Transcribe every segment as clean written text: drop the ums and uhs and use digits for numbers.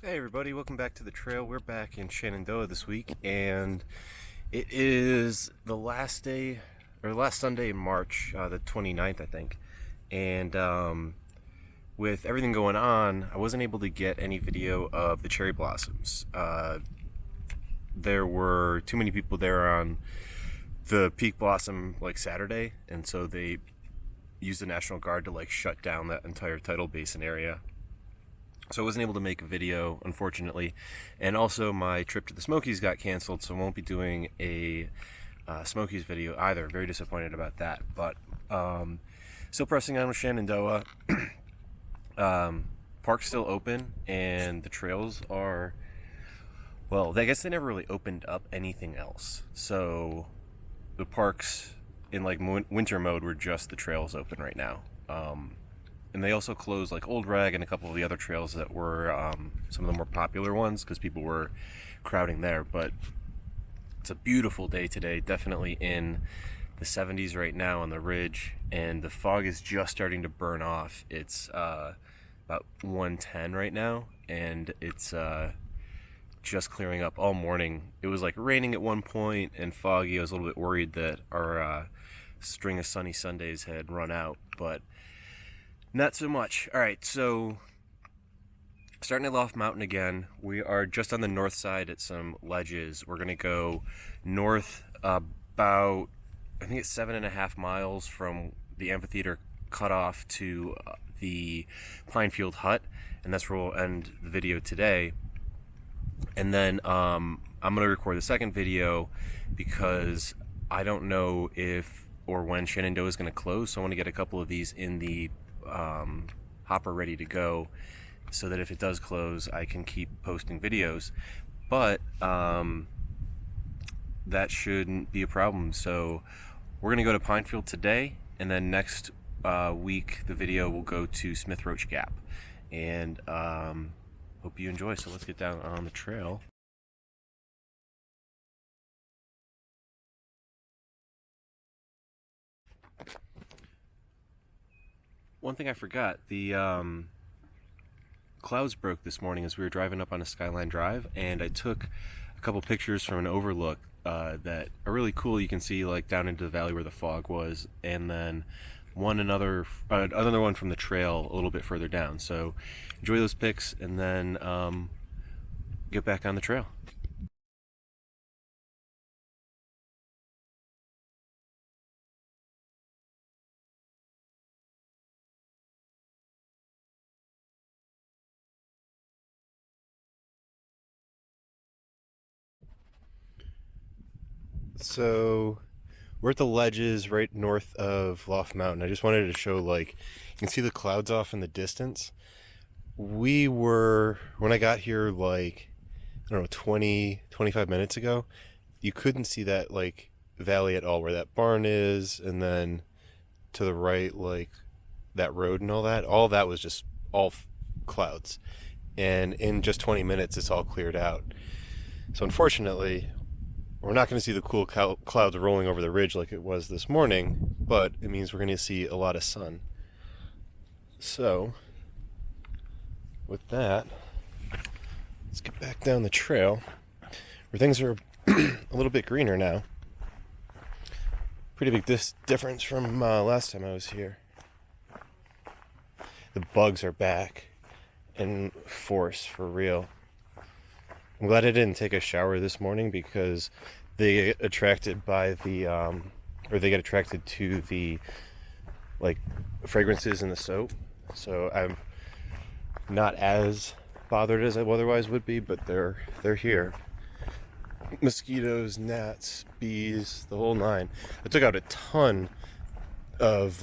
Hey everybody, welcome back to the trail. We're back in Shenandoah this week, and it is the last day, or last Sunday in March, the 29th, I think. And with everything going on, I wasn't able to get any video of the cherry blossoms. There were too many people there on the peak blossom, like Saturday, and so they used the National Guard to shut down that entire tidal basin area. So I wasn't able to make a video, unfortunately, and also my trip to the Smokies got canceled, so I won't be doing a Smokies video either. Very disappointed about that, but still pressing on with Shenandoah. Park's still open, and the trails are, well, I guess they never really opened up anything else. So the parks in winter mode were just the trails open right now. And they also closed Old Rag and a couple of the other trails that were some of the more popular ones because people were crowding there. But it's a beautiful day today, definitely in the 70s right now on the ridge, and the fog is just starting to burn off. It's about 1:10 right now, and it's just clearing up all morning. It was raining at one point and foggy. I was a little bit worried that our string of sunny Sundays had run out, but not so much. All right, so starting at Loft Mountain again. We are just on the north side at some ledges. We're gonna go north about, I think it's 7.5 miles from the amphitheater cutoff to the Pinefield Hut, and that's where we'll end the video today. And then I'm gonna record the second video because I don't know if or when Shenandoah is gonna close, so I want to get a couple of these in the hopper ready to go so that if it does close I can keep posting videos, but that shouldn't be a problem. So we're gonna go to Pinefield today, and then next week the video will go to Smith Roach Gap, and hope you enjoy. So let's get down on the trail. One thing I forgot, the clouds broke this morning as we were driving up on a Skyline Drive, and I took a couple pictures from an overlook that are really cool. You can see down into the valley where the fog was, and then another one from the trail a little bit further down. So enjoy those pics, and then get back on the trail. So we're at the ledges right north of Loft Mountain. I just wanted to show, you can see the clouds off in the distance. We were, when I got here, I don't know, 25 minutes ago, you couldn't see that, valley at all, where that barn is, and then to the right, that road and all that was just all clouds. And in just 20 minutes, it's all cleared out. So unfortunately, we're not going to see the cool clouds rolling over the ridge like it was this morning, but it means we're going to see a lot of sun. So, with that, let's get back down the trail where things are a little bit greener now. Pretty big difference from last time I was here. The bugs are back in force for real. I'm glad I didn't take a shower this morning because they get attracted by the, or they get attracted to the, fragrances in the soap. So I'm not as bothered as I otherwise would be, but they're here. Mosquitoes, gnats, bees, the whole nine. I took out a ton of,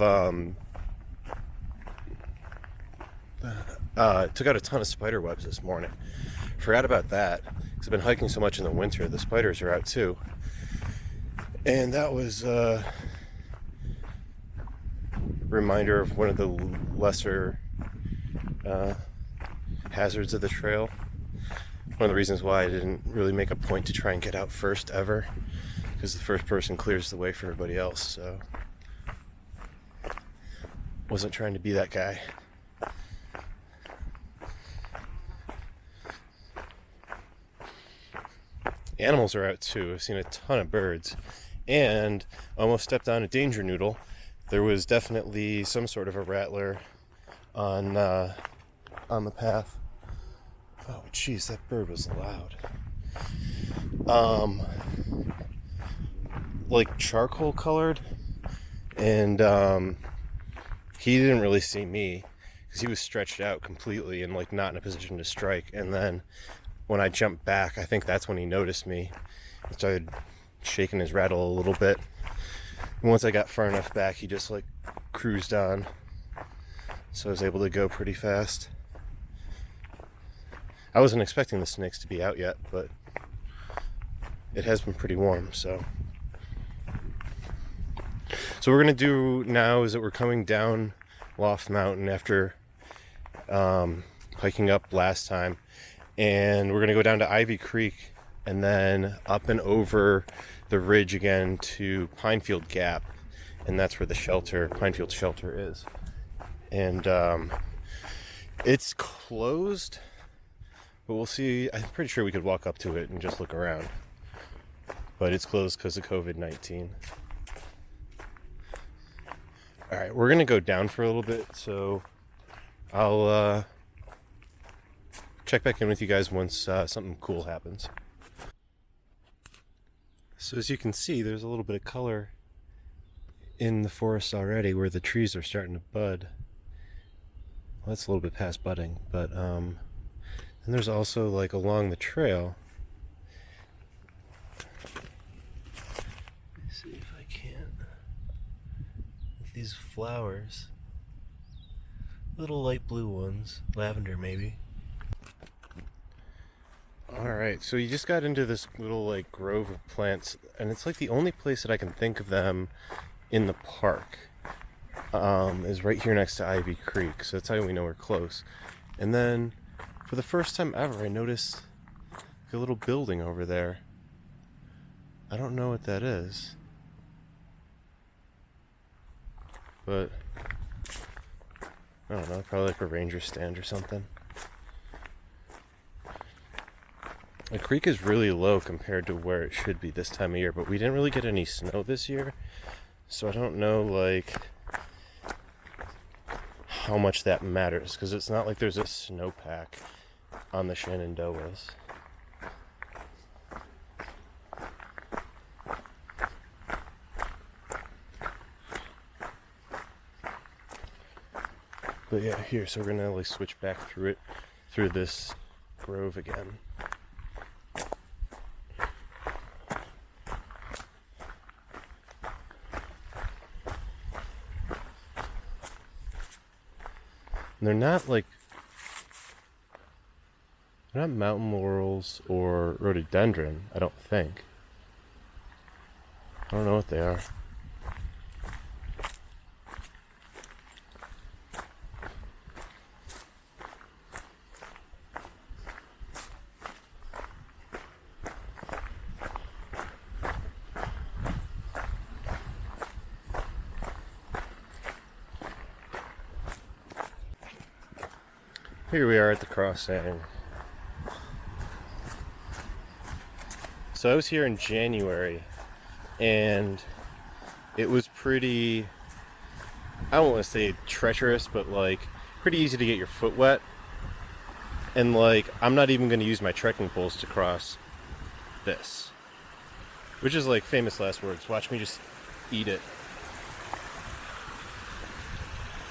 spider webs this morning. Forgot about that because I've been hiking so much in the winter. The spiders are out too, and that was a reminder of one of the lesser hazards of the trail. One of the reasons why I didn't really make a point to try and get out first ever, because the first person clears the way for everybody else. So wasn't trying to be that guy. animals are out too. I've seen a ton of birds, and almost stepped on a danger noodle. There was definitely some sort of a rattler on the path. Oh, jeez, that bird was loud. Like charcoal colored, and he didn't really see me because he was stretched out completely and like not in a position to strike. And then when I jumped back, I think that's when he noticed me and started shaking his rattle a little bit. And once I got far enough back, he just like cruised on, so I was able to go pretty fast. I wasn't expecting the snakes to be out yet, but it has been pretty warm. So what we're gonna do now is that we're coming down Loft Mountain after hiking up last time, and we're gonna go down to Ivy Creek and then up and over the ridge again to Pinefield Gap, and that's where the shelter, Pinefield Shelter, is. And it's closed, but we'll see. I'm pretty sure we could walk up to it and just look around, but it's closed because of COVID-19. All right, we're gonna go down for a little bit, so I'll check back in with you guys once something cool happens. So as you can see, there's a little bit of color in the forest already where the trees are starting to bud. Well, that's a little bit past budding, but and there's also like along the trail. Let me see if I can. With these flowers, little light blue ones, lavender maybe. Alright, so you just got into this little like grove of plants, and it's like the only place that I can think of them in the park is right here next to Ivy Creek, so that's how we know we're close. And then for the first time ever, I noticed a little building over there. I don't know what that is, but I don't know, probably like a ranger stand or something. The creek is really low compared to where it should be this time of year, but we didn't really get any snow this year, so I don't know like how much that matters, because it's not like there's a snowpack on the Shenandoahs. But yeah, here, so we're gonna like switch back through this grove again. And they're not mountain laurels or rhododendron, I don't think. I don't know what they are. Here we are at the crossing. So I was here in January, and it was pretty, I don't want to say treacherous, but like pretty easy to get your foot wet. And like, I'm not even going to use my trekking poles to cross this, which is like famous last words. Watch me just eat it.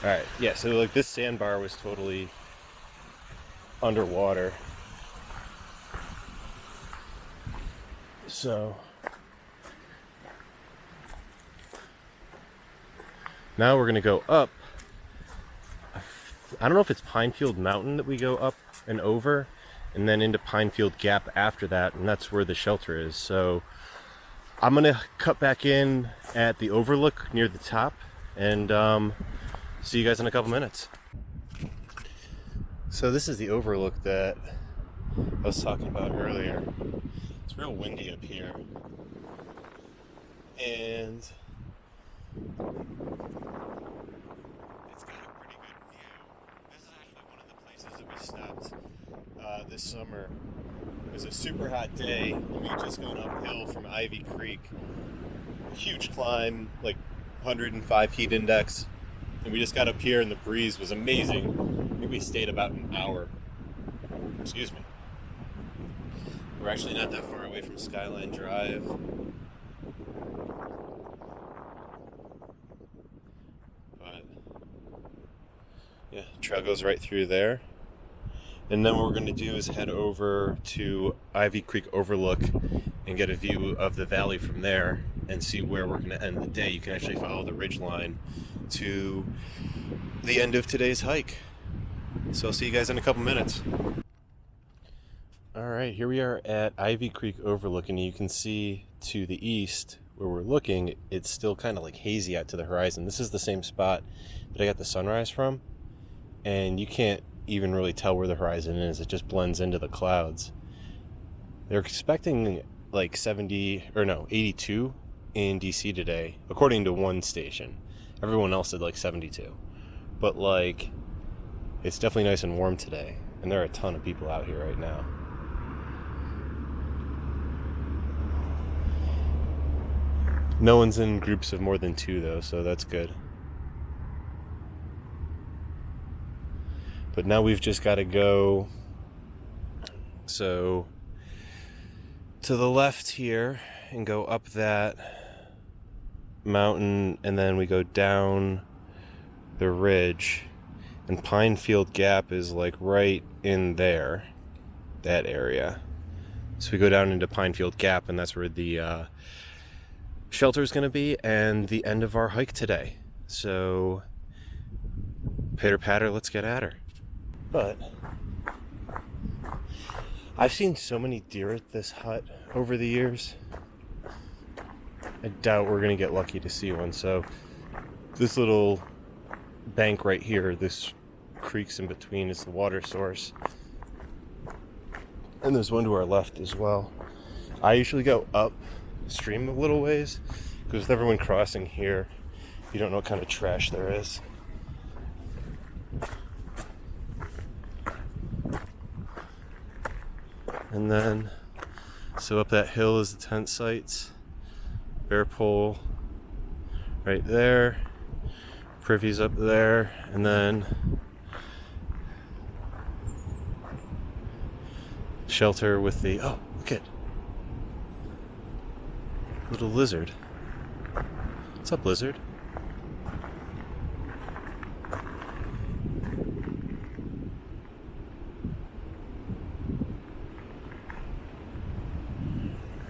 Alright, yeah, so like this sandbar was totally underwater. So now we're gonna go up. I don't know if it's Pinefield Mountain that we go up and over, and then into Pinefield Gap after that, and that's where the shelter is. So I'm gonna cut back in at the overlook near the top, and see you guys in a couple minutes. So this is the overlook that I was talking about earlier. It's real windy up here, and it's got a pretty good view. This is actually one of the places that we stopped this summer It was a super hot day. We had just gone uphill from Ivy Creek. A huge climb, like 105 heat index. And we just got up here and the breeze was amazing. I think we stayed about an hour. Excuse me. We're actually not that far away from Skyline Drive. But yeah, trail goes right through there. And then what we're going to do is head over to Ivy Creek Overlook and get a view of the valley from there and see where we're going to end the day. You can actually follow the ridge line to the end of today's hike. So I'll see you guys in a couple minutes. All right, here we are at Ivy Creek Overlook, and you can see to the east where we're looking, it's still kind of like hazy out to the horizon. This is the same spot that I got the sunrise from, and you can't even really tell where the horizon is. It just blends into the clouds. They're expecting like 82 in DC today, according to one station. Everyone else said like 72. But like, it's definitely nice and warm today, and there are a ton of people out here right now. No one's in groups of more than 2 though, so that's good. But now we've just got to go to the left here and go up that mountain, and then we go down the ridge, and Pinefield Gap is like right in there, that area. So we go down into Pinefield Gap, and that's where the shelter is going to be, and the end of our hike today. So pitter patter, let's get at her. But I've seen so many deer at this hut over the years. I doubt we're going to get lucky to see one. So this little bank right here, this creek's in between, is the water source. And there's one to our left as well. I usually go upstream a little ways, because with everyone crossing here, you don't know what kind of trash there is. And then, so up that hill is the tent sites. Bear pole right there. Privy's up there. And then shelter with the, oh, look at little lizard. What's up, lizard?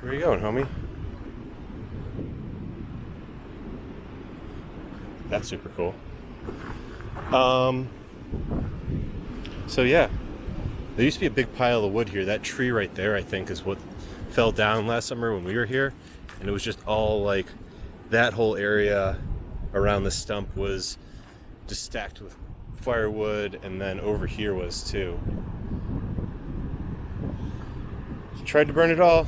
Where are you going, homie? That's super cool. So yeah, there used to be a big pile of wood here. That tree right there, I think, is what fell down last summer when we were here, and it was just all like that whole area around the stump was just stacked with firewood, and then over here was too. Tried to burn it all.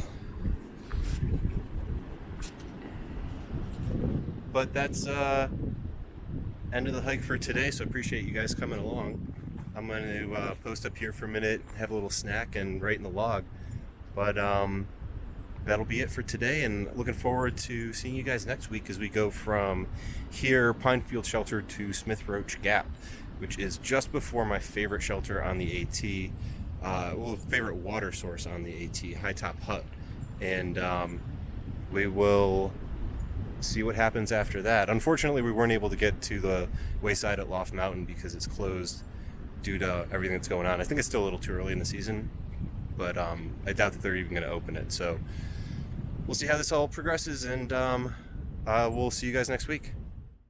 But that's end of the hike for today, so appreciate you guys coming along. I'm going to post up here for a minute, have a little snack, and write in the log. But that'll be it for today, and looking forward to seeing you guys next week as we go from here, Pinefield Shelter, to Smith Roach Gap, which is just before my favorite shelter on the AT, favorite water source on the AT, High Top Hut. And we will see what happens after that. Unfortunately, we weren't able to get to the wayside at Loft Mountain because it's closed due to everything that's going on. I think it's still a little too early in the season, but I doubt that they're even going to open it. So we'll see how this all progresses, and we'll see you guys next week.